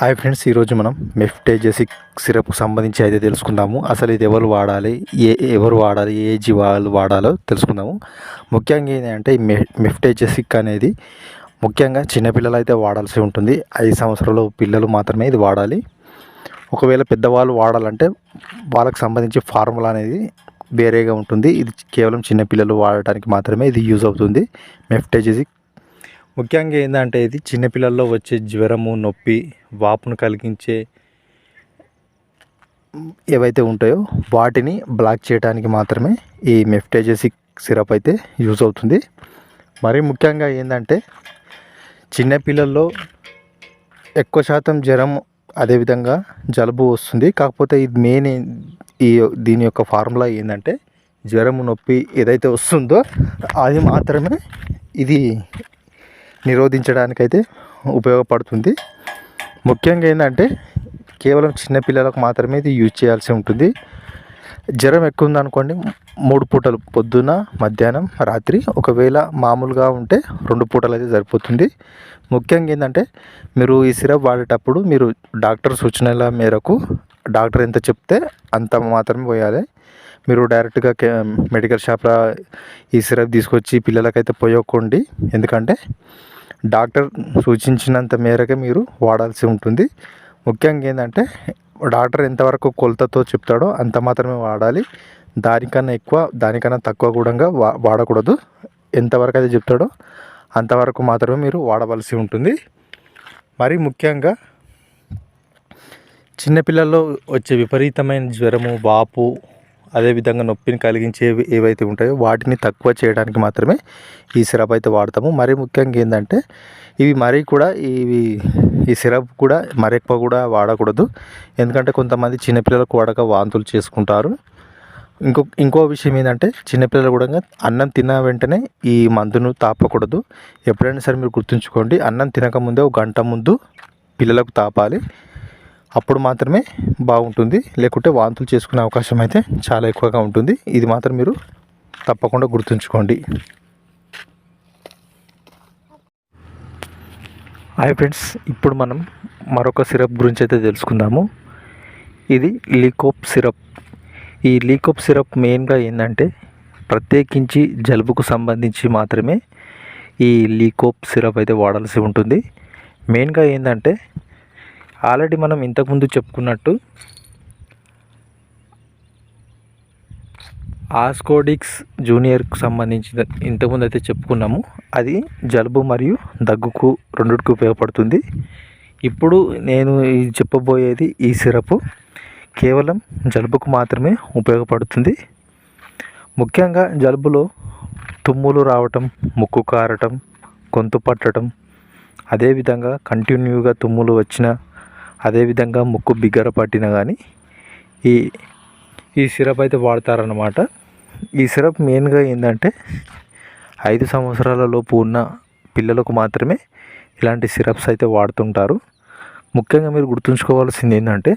Hi friends, ఈరోజు మనం మెఫ్టేజెసిక్ సిరప్కు సంబంధించి అయితే తెలుసుకుందాము. అసలు ఇది ఎవరు వాడాలి, ఏ ఏజ్ వాళ్ళు వాడాలో తెలుసుకుందాము. ముఖ్యంగా ఏంటంటే ఈ మెఫ్టేజెసిక్ అనేది ముఖ్యంగా చిన్నపిల్లలు అయితే వాడాల్సి ఉంటుంది. 5 సంవత్సరాల పిల్లలు మాత్రమే ఇది వాడాలి. ఒకవేళ పెద్దవాళ్ళు వాడాలంటే వాళ్ళకి సంబంధించి ఫార్ములా అనేది వేరేగా ఉంటుంది. ఇది కేవలం చిన్నపిల్లలు వాడటానికి మాత్రమే ఇది యూజ్ అవుతుంది. మెఫ్టేజెసిక్ ముఖ్యంగా ఏంటంటే ఇది చిన్నపిల్లల్లో వచ్చే జ్వరము, నొప్పి, వాపును కలిగించే ఏవైతే ఉంటాయో వాటిని బ్లాక్ చేయడానికి మాత్రమే ఈ మెఫ్టేజెసిక్ సిరప్ అయితే యూజ్ అవుతుంది. మరి ముఖ్యంగా ఏంటంటే చిన్నపిల్లల్లో ఎక్కువ శాతం జ్వరం, అదేవిధంగా జలుబు వస్తుంది. కాకపోతే ఇది దీని యొక్క ఫార్ములా ఏంటంటే జ్వరము, నొప్పి ఏదైతే వస్తుందో అది మాత్రమే ఇది నిరోధించడానికైతే ఉపయోగపడుతుంది. ముఖ్యంగా ఏంటంటే కేవలం చిన్నపిల్లలకు మాత్రమే ఇది యూజ్ చేయాల్సి ఉంటుంది. జ్వరం ఎక్కువ ఉందనుకోండి, 3 పూటలు పొద్దున, మధ్యాహ్నం, రాత్రి. ఒకవేళ మామూలుగా ఉంటే 2 పూటలు అయితే సరిపోతుంది. ముఖ్యంగా ఏంటంటే మీరు ఈ సిరప్ వాడేటప్పుడు మీరు డాక్టర్ సూచనల మేరకు డాక్టర్ ఎంత చెప్తే అంత మాత్రమే పోయాలి. మీరు డైరెక్ట్గా మెడికల్ షాప్లో ఈ సిరప్ తీసుకొచ్చి పిల్లలకైతే పోయకండి. ఎందుకంటే డాక్టర్ సూచించినంత మేరకే మీరు వాడాల్సి ఉంటుంది. ముఖ్యంగా ఏంటంటే డాక్టర్ ఎంతవరకు కొలతతో చెప్తాడో అంత మాత్రమే వాడాలి. దానికన్నా ఎక్కువ, దానికన్నా తక్కువ కూడా వాడకూడదు. ఎంతవరకు అయితే చెప్తాడో అంతవరకు మాత్రమే మీరు వాడవలసి ఉంటుంది. మరి ముఖ్యంగా చిన్నపిల్లల్లో వచ్చే విపరీతమైన జ్వరము, వాపు, అదేవిధంగా నొప్పిని కలిగించేవి ఏవైతే ఉంటాయో వాటిని తక్కువ చేయడానికి మాత్రమే ఈ సిరప్ అయితే వాడతాము. మరి ముఖ్యంగా ఏంటంటే ఈ సిరప్ కూడా మరి ఎక్కువ కూడా వాడకూడదు. ఎందుకంటే కొంతమంది చిన్నపిల్లలకు వాడక వాంతులు చేసుకుంటారు. ఇంకో విషయం ఏంటంటే చిన్నపిల్లలు కూడా అన్నం తిన్న వెంటనే ఈ మందును తాపకూడదు. ఎప్పుడైనా సరే మీరు గుర్తుంచుకోండి, అన్నం తినకముందే 1 గంట ముందు పిల్లలకు తాపాలి. అప్పుడు మాత్రమే బాగుంటుంది. లేకుంటే వాంతులు చేసుకునే అవకాశం అయితే చాలా ఎక్కువగా ఉంటుంది. ఇది మాత్రం మీరు తప్పకుండా గుర్తుంచుకోండి. హాయ్ ఫ్రెండ్స్, ఇప్పుడు మనం మరొక సిరప్ గురించి అయితే తెలుసుకుందాము. ఇది లీకోప్ సిరప్. ఈ లీకోప్ సిరప్ మెయిన్గా ఏంటంటే ప్రత్యేకించి జలుబుకు సంబంధించి మాత్రమే ఈ లీకోప్ సిరప్ అయితే వాడాల్సి ఉంటుంది. మెయిన్గా ఏంటంటే ఆల్రెడీ మనం ఇంతకుముందు చెప్పుకున్నట్టు ఆస్కోడిక్స్ జూనియర్కు సంబంధించిన ఇంతకుముందు అయితే చెప్పుకున్నాము. అది జలుబు మరియు దగ్గుకు రెండిటికి ఉపయోగపడుతుంది. ఇప్పుడు నేను చెప్పబోయేది ఈ సిరప్ కేవలం జలుబుకు మాత్రమే ఉపయోగపడుతుంది. ముఖ్యంగా జలుబులో తుమ్ములు రావటం, ముక్కు కారటం, గొంతు పట్టడం, అదేవిధంగా కంటిన్యూగా తుమ్ములు వచ్చిన, అదేవిధంగా ముక్కు బిగ్గర పట్టినా కానీ ఈ సిరప్ అయితే వాడతారన్నమాట. ఈ సిరప్ మెయిన్గా ఏంటంటే 5 సంవత్సరాల లోపు ఉన్న పిల్లలకు మాత్రమే ఇలాంటి సిరప్స్ అయితే వాడుతుంటారు. ముఖ్యంగా మీరు గుర్తుంచుకోవాల్సింది ఏంటంటే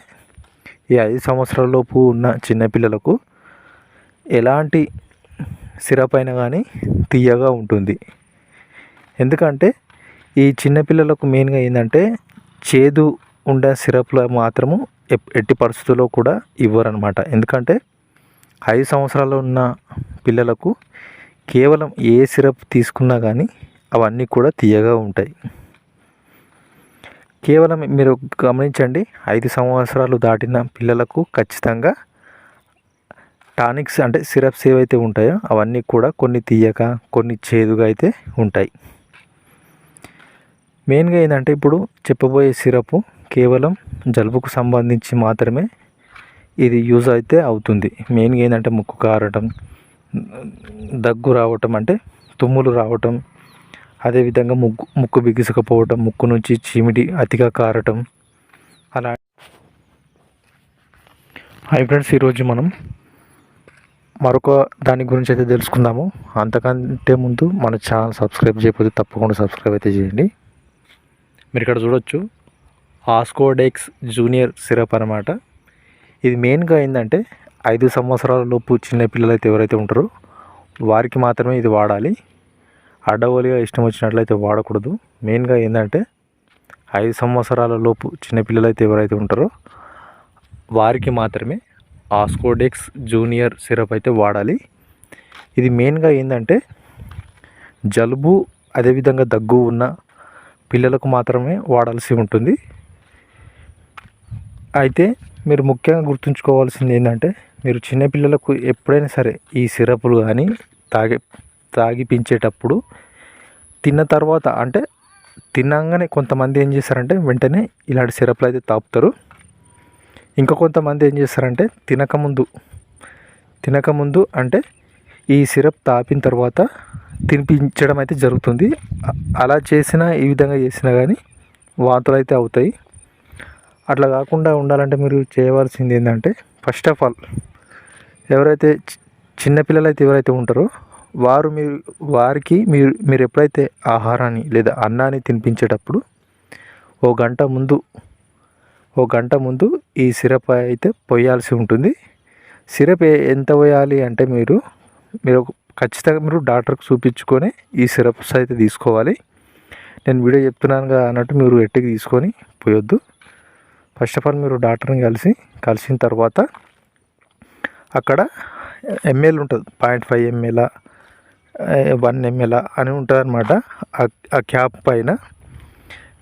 ఈ 5 సంవత్సరాల లోపు ఉన్న చిన్నపిల్లలకు ఎలాంటి సిరప్ అయినా కానీ తీయగా ఉంటుంది. ఎందుకంటే ఈ చిన్నపిల్లలకు మెయిన్గా ఏంటంటే చేదు ఉండే సిరప్లు మాత్రము ఎట్టి పరిస్థితుల్లో కూడా ఇవ్వరనమాట. ఎందుకంటే 5 సంవత్సరాలు ఉన్న పిల్లలకు కేవలం ఏ సిరప్ తీసుకున్నా కానీ అవన్నీ కూడా తీయగా ఉంటాయి. కేవలం మీరు గమనించండి, 5 సంవత్సరాలు దాటిన పిల్లలకు ఖచ్చితంగా టానిక్స్ అంటే సిరప్స్ ఏవైతే ఉంటాయో అవన్నీ కూడా కొన్ని తీయగా, కొన్ని చేదుగా అయితే ఉంటాయి. మెయిన్గా ఏంటంటే ఇప్పుడు చెప్పబోయే సిరప్ కేవలం జలుబుకు సంబంధించి మాత్రమే ఇది యూజ్ అయితే అవుతుంది. మెయిన్గా ఏంటంటే ముక్కు కారటం, దగ్గు రావటం అంటే తుమ్ములు రావటం, అదేవిధంగా ముక్కు బిగుసుకపోవటం, ముక్కు నుంచి చీమిడి అతిగా కారటం అలా. హాయ్ ఫ్రెండ్స్, ఈరోజు మనం మరొక దాని గురించి అయితే తెలుసుకుందాము. అంతకంటే ముందు మన ఛానల్ సబ్స్క్రైబ్ చేయకపోతే తప్పకుండా సబ్స్క్రైబ్ అయితే చేయండి. మీరు ఇక్కడ చూడొచ్చు, ఆస్కోడెక్స్ జూనియర్ సిరప్ అనమాట. ఇది మెయిన్గా ఏంటంటే 5 సంవత్సరాల లోపు చిన్న పిల్లలు అయితే ఎవరైతే ఉంటారో వారికి మాత్రమే ఇది వాడాలి. అడ్డగోలుగా ఇష్టం వచ్చినట్లయితే వాడకూడదు. మెయిన్గా ఏంటంటే 5 సంవత్సరాల లోపు చిన్నపిల్లలు అయితే ఎవరైతే ఉంటారో వారికి మాత్రమే ఆస్కోడెక్స్ జూనియర్ సిరప్ అయితే వాడాలి. ఇది మెయిన్గా ఏంటంటే జలుబు అదేవిధంగా దగ్గు ఉన్న పిల్లలకు మాత్రమే వాడాల్సి ఉంటుంది. అయితే మీరు ముఖ్యంగా గుర్తుంచుకోవాల్సింది ఏంటంటే మీరు చిన్నపిల్లలకు ఎప్పుడైనా సరే ఈ సిరప్లు కానీ తాగిపించేటప్పుడు తిన్న తర్వాత అంటే తినగానే కొంతమంది ఏం చేస్తారంటే వెంటనే ఇలాంటి సిరప్లు అయితే తాపుతారు. ఇంకా కొంతమంది ఏం చేస్తారంటే తినకముందు అంటే ఈ సిరప్ తాపిన తర్వాత తినిపించడం అయితే జరుగుతుంది. అలా చేసినా ఈ విధంగా చేసినా కానీ వాంతులు అయితే అవుతాయి. అట్లా కాకుండా ఉండాలంటే మీరు చేయవలసింది ఏంటంటే ఫస్ట్ ఆఫ్ ఆల్ ఎవరైతే చిన్నపిల్లలు అయితే ఎవరైతే ఉంటారో వారికి మీరు ఎప్పుడైతే ఆహారాన్ని లేదా అన్నాన్ని తినిపించేటప్పుడు ఓ గంట ముందు ఈ సిరప్ అయితే పోయాల్సి ఉంటుంది. సిరప్ ఎంత పోయాలి అంటే మీరు ఖచ్చితంగా మీరు డాక్టర్కి చూపించుకొని ఈ సిరప్స్ అయితే తీసుకోవాలి. నేను వీడియో చెప్తున్నానుగా అన్నట్టు మీరు ఎట్టికి తీసుకొని పోయొద్దు. ఫస్ట్ ఆఫ్ ఆల్ మీరు డాక్టర్ని కలిసిన తర్వాత అక్కడ ఎంఎల్ ఉంటుంది, 0.5 ml 1 ml అని ఉంటుంది అనమాట. ఆ క్యాప్ పైన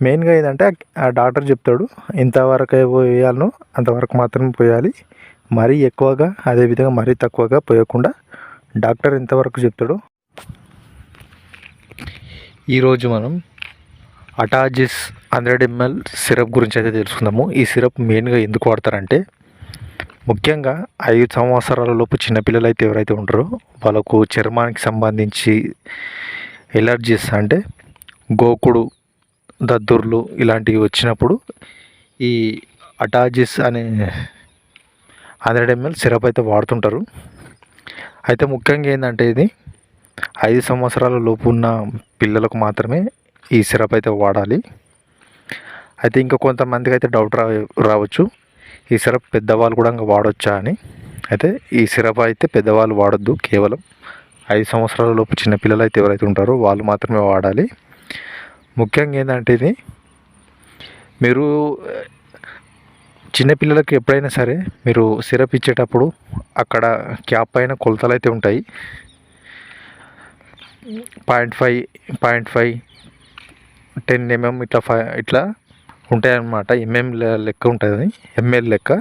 మెయిన్గా ఏంటంటే ఆ డాక్టర్ చెప్తాడు ఎంతవరకు పోయాలనో అంతవరకు మాత్రమే పోయాలి. మరీ ఎక్కువగా అదేవిధంగా మరీ తక్కువగా పోయకుండా డాక్టర్ ఎంతవరకు చెప్తాడో. ఈరోజు మనం అటాజిస్ 100 ml సిరప్ గురించి అయితే తెలుసుకుందాము. ఈ సిరప్ మెయిన్గా ఎందుకు వాడతారంటే ముఖ్యంగా 5 సంవత్సరాల లోపు చిన్నపిల్లలు అయితే ఎవరైతే ఉంటారో వాళ్ళకు చర్మానికి సంబంధించి ఎలర్జీస్ అంటే గోకుడు దద్దుర్లు ఇలాంటివి వచ్చినప్పుడు ఈ అటాజిస్ అనే 100 ml సిరప్ అయితే వాడుతుంటారు. అయితే ముఖ్యంగా ఏంటంటే ఇది 5 సంవత్సరాల లోపు ఉన్న పిల్లలకు మాత్రమే ఈ సిరప్ అయితే వాడాలి. అయితే ఇంకా కొంతమందికి అయితే డౌట్ రావచ్చు ఈ సిరప్ పెద్దవాళ్ళు కూడా వాడొచ్చా అని. అయితే ఈ సిరప్ అయితే పెద్దవాళ్ళు వాడొద్దు, కేవలం 5 సంవత్సరాల లోపు చిన్నపిల్లలు అయితే ఎవరైతే ఉంటారో వాళ్ళు మాత్రమే వాడాలి. ముఖ్యంగా ఏంటంటే ఇది మీరు చిన్నపిల్లలకి ఎప్పుడైనా సరే మీరు సిరప్ ఇచ్చేటప్పుడు అక్కడ క్యాప్ పైన కొలతలు అయితే ఉంటాయి. 0.5 10 mm ఇట్లా ఉంటాయి అన్నమాట. లెక్క ఉంటుంది, ఎంఎల్ లెక్క.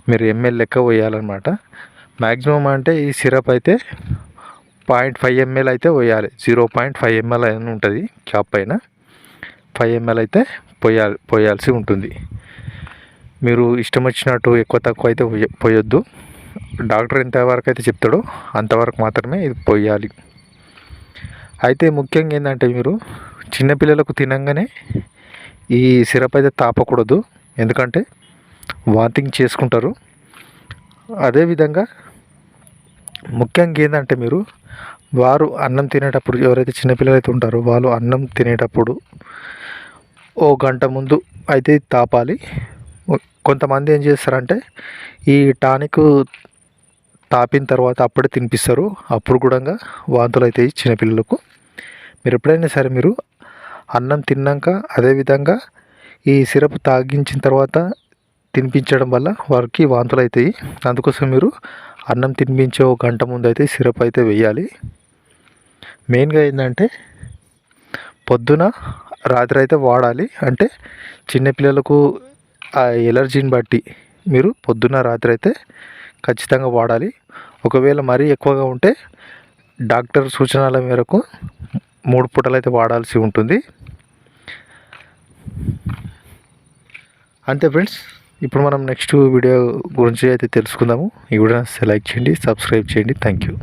మీరు ఎంఎల్ లెక్క పోయాలన్నమాట. మ్యాక్సిమం అంటే ఈ సిరప్ అయితే 0.5 ml అయితే పోయాలి. 0.5 ml అని ఉంటుంది క్యాప్ పైన. 5 ml అయితే పోయాల్సి ఉంటుంది. మీరు ఇష్టం వచ్చినట్టు ఎక్కువ తక్కువ అయితే పోయొద్దు. డాక్టర్ ఎంతవరకు అయితే చెప్తాడో అంతవరకు మాత్రమే ఇది పోయాలి. అయితే ముఖ్యంగా ఏంటంటే మీరు చిన్నపిల్లలకు తినంగానే ఈ సిరప్ అయితే తాపకూడదు, ఎందుకంటే వాంతింగ్ చేసుకుంటారు. అదేవిధంగా ముఖ్యంగా ఏంటంటే వారు అన్నం తినేటప్పుడు ఎవరైతే చిన్నపిల్లలు అయితే ఉంటారో వాళ్ళు అన్నం తినేటప్పుడు ఓ గంట ముందు అయితే తాపాలి. కొంతమంది ఏం చేస్తారంటే ఈ టానిక్ తాపిన తర్వాత అప్పుడే తినిపిస్తారు, అప్పుడు కూడా వాంతులు అవుతాయి చిన్నపిల్లలకు. మీరు ఎప్పుడైనా సరే మీరు అన్నం తిన్నాక అదేవిధంగా ఈ సిరప్ తాగించిన తర్వాత తినిపించడం వల్ల వారికి వాంతులు అవుతాయి. అందుకోసం మీరు అన్నం తినిపించే ఒక గంట ముందు అయితే సిరప్ అయితే వేయాలి. మెయిన్గా ఏంటంటే పొద్దున రాత్రి అయితే వాడాలి. అంటే చిన్నపిల్లలకు ఆ ఎలర్జీని బట్టి మీరు పొద్దున రాత్రి అయితే ఖచ్చితంగా వాడాలి. ఒకవేళ మరీ ఎక్కువగా ఉంటే డాక్టర్ సూచనల మేరకు 3 పూటలు అయితే వాడాల్సి ఉంటుంది. అంతే ఫ్రెండ్స్, ఇప్పుడు మనం నెక్స్ట్ వీడియో గురించి అయితే తెలుసుకుందాము. ఈ వీడియోని లైక్ చేయండి, సబ్స్క్రైబ్ చేయండి. Thank you.